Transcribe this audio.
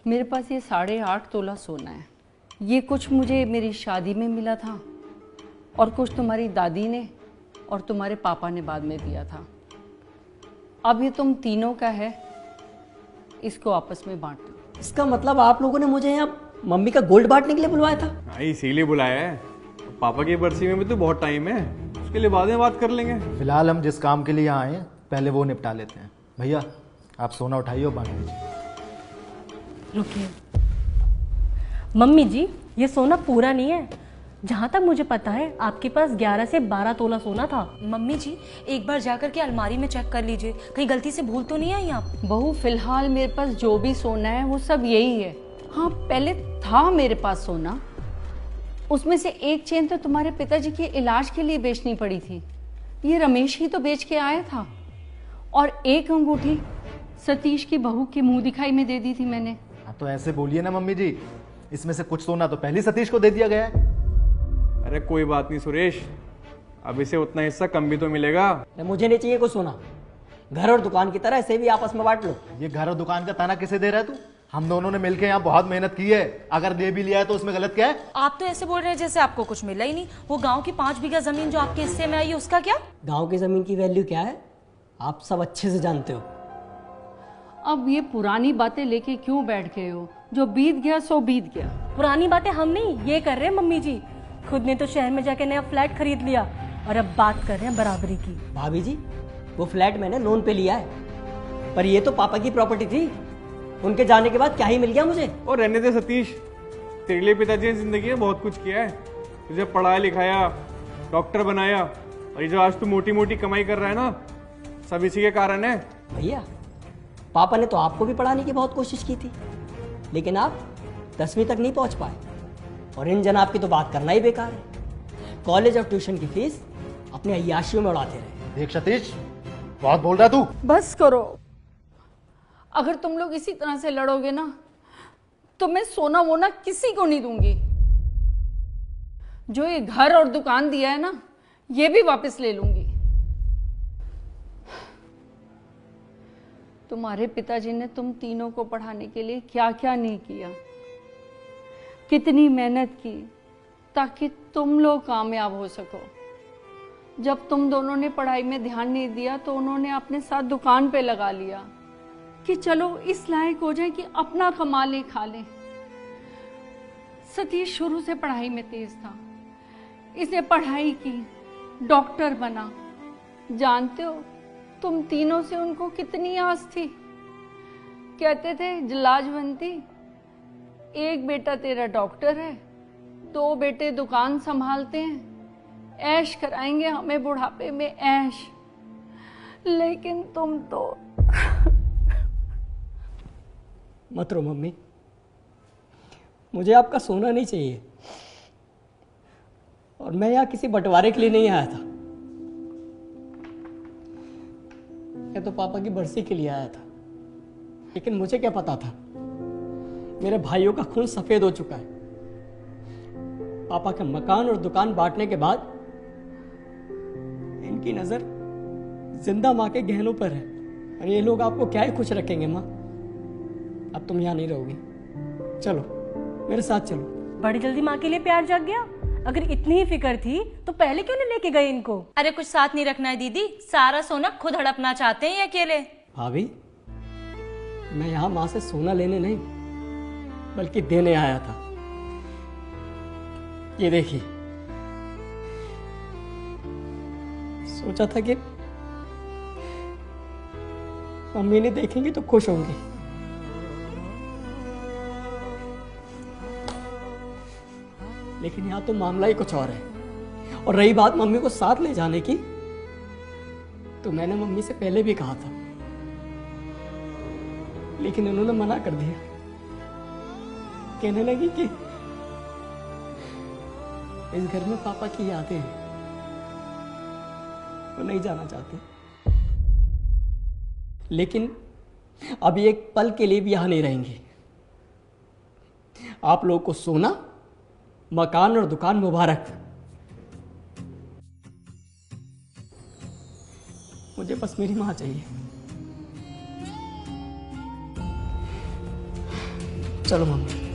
मेरे पास ये 8.5 तोला सोना है। ये कुछ मुझे मेरी शादी में मिला था और कुछ तुम्हारी दादी ने और तुम्हारे पापा ने बाद में दिया था। अब ये तुम तीनों का है, इसको आपस में बांट लो। इसका मतलब आप लोगों ने मुझे यहाँ मम्मी का गोल्ड बांटने के लिए बुलवाया था? हाँ, इसीलिए बुलाया है। पापा की बरसी में भी तो बहुत टाइम है, उसके लिए बाद में बात कर लेंगे। फिलहाल हम जिस काम के लिए यहाँ आए हैं पहले वो निपटा लेते हैं। भैया आप सोना उठाइए और बांट दीजिए। रुकिए मम्मी जी, ये सोना पूरा नहीं है। जहाँ तक मुझे पता है आपके पास 11 से 12 तोला सोना था। मम्मी जी एक बार जाकर के अलमारी में चेक कर लीजिए, कहीं गलती से भूल तो नहीं आई आप? बहू फिलहाल मेरे पास जो भी सोना है वो सब यही है। हाँ पहले था मेरे पास सोना, उसमें से एक चेन तो तुम्हारे पिताजी के इलाज के लिए बेचनी पड़ी थी, ये रमेश ही तो बेच के आया था। और एक अंगूठी सतीश की बहू के मुंह दिखाई में दे दी थी मैंने। हाँ तो ऐसे बोलिए ना मम्मी जी, इसमें से कुछ सोना तो पहले सतीश को दे दिया गया है। अरे कोई बात नहीं सुरेश, अब इसे उतना हिस्सा कम भी तो मिलेगा। मुझे नहीं चाहिए कुछ सोना, घर और दुकान की तरह इसे भी आपस में बांट लो। ये घर और दुकान का ताना किसे दे रहा है तू? हम दोनों ने मिलकर यहाँ बहुत मेहनत की है, अगर दे भी लिया है तो उसमें गलत क्या है? आप तो ऐसे बोल रहे हैं जैसे आपको कुछ मिला ही नहीं। वो गांव की 5 बीघा जमीन जो आपके हिस्से में आई है उसका क्या? गांव की जमीन की वैल्यू क्या है आप सब अच्छे से जानते हो। अब ये पुरानी बातें लेके क्यों बैठ गए हो? जो बीत गया सो बीत गया। पुरानी बातें हम नहीं, ये कर रहे हैं मम्मी जी। खुद ने तो शहर में जाके नया फ्लैट खरीद लिया और अब बात कर रहे हैं बराबरी की। भाभी जी वो फ्लैट मैंने लोन पे लिया है, पर ये तो पापा की प्रॉपर्टी थी। उनके जाने के बाद क्या ही मिल गया मुझे? और रहने दे सतीश, तेरे लिए पिताजी ने जिंदगी में बहुत कुछ किया है, तुझे पढ़ाया लिखाया, डॉक्टर बनाया, और ये जो आज तू मोटी मोटी कमाई कर रहा है ना, सब इसी के कारण है। भैया पापा ने तो आपको भी पढ़ाने की बहुत कोशिश की थी, लेकिन आप 10वीं तक नहीं पहुंच पाए। और इन जनाब की तो बात करना ही बेकार है। कॉलेज और ट्यूशन की फीस अपने अय्याशियों में उड़ाते रहे। देख सतीश, बहुत बोल रहा तू। बस करो, अगर तुम लोग इसी तरह से लड़ोगे ना तो मैं सोना वोना किसी को नहीं दूंगी। जो ये घर और दुकान दिया है ना ये भी वापस ले लूंगी। तुम्हारे पिताजी ने तुम तीनों को पढ़ाने के लिए क्या क्या नहीं किया, कितनी मेहनत की ताकि तुम लोग कामयाब हो सको। जब तुम दोनों ने पढ़ाई में ध्यान नहीं दिया तो उन्होंने अपने साथ दुकान पे लगा लिया कि चलो इस लायक हो जाए कि अपना कमा ले खा ले। सतीश शुरू से पढ़ाई में तेज था, इसने पढ़ाई की, डॉक्टर बना। जानते हो तुम तीनों से उनको कितनी आस थी। कहते थे लाजवंती, एक बेटा तेरा डॉक्टर है, 2 बेटे दुकान संभालते हैं, ऐश कराएंगे हमें बुढ़ापे में ऐश। लेकिन तुम तो मत रो मम्मी, मुझे आपका सोना नहीं चाहिए और मैं यहाँ किसी बंटवारे के लिए नहीं आया था। मैं तो पापा की बरसी के लिए आया था, लेकिन मुझे क्या पता था मेरे भाइयों का खून सफेद हो चुका है। पापा के मकान और दुकान बांटने के बाद इनकी नजर जिंदा माँ के गहनों पर है और ये लोग आपको क्या ही खुश रखेंगे। माँ अब तुम यहाँ नहीं रहोगी, चलो मेरे साथ चलो। बड़ी जल्दी माँ के लिए प्यार जाग गया। अगर इतनी ही फिक्र थी तो पहले क्यों नहीं लेके गए इनको? अरे कुछ साथ नहीं रखना है दीदी, सारा सोना खुद हड़पना चाहते हैं ये अकेले। भाभी मैं यहाँ माँ से सोना लेने नहीं बल्कि देने आया था। ये देखिए, सोचा था कि मम्मी ने देखेंगी तो खुश होंगी, लेकिन यहाँ तो मामला ही कुछ और है। और रही बात मम्मी को साथ ले जाने की, तो मैंने मम्मी से पहले भी कहा था, लेकिन उन्होंने मना कर दिया। कहने लगी कि इस घर में पापा की यादें हैं, वो नहीं जाना चाहते। लेकिन अभी एक पल के लिए भी यहां नहीं रहेंगे। आप लोगों को सोना, मकान और दुकान मुबारक। मुझे बस मेरी मां चाहिए। चलो मम्मी।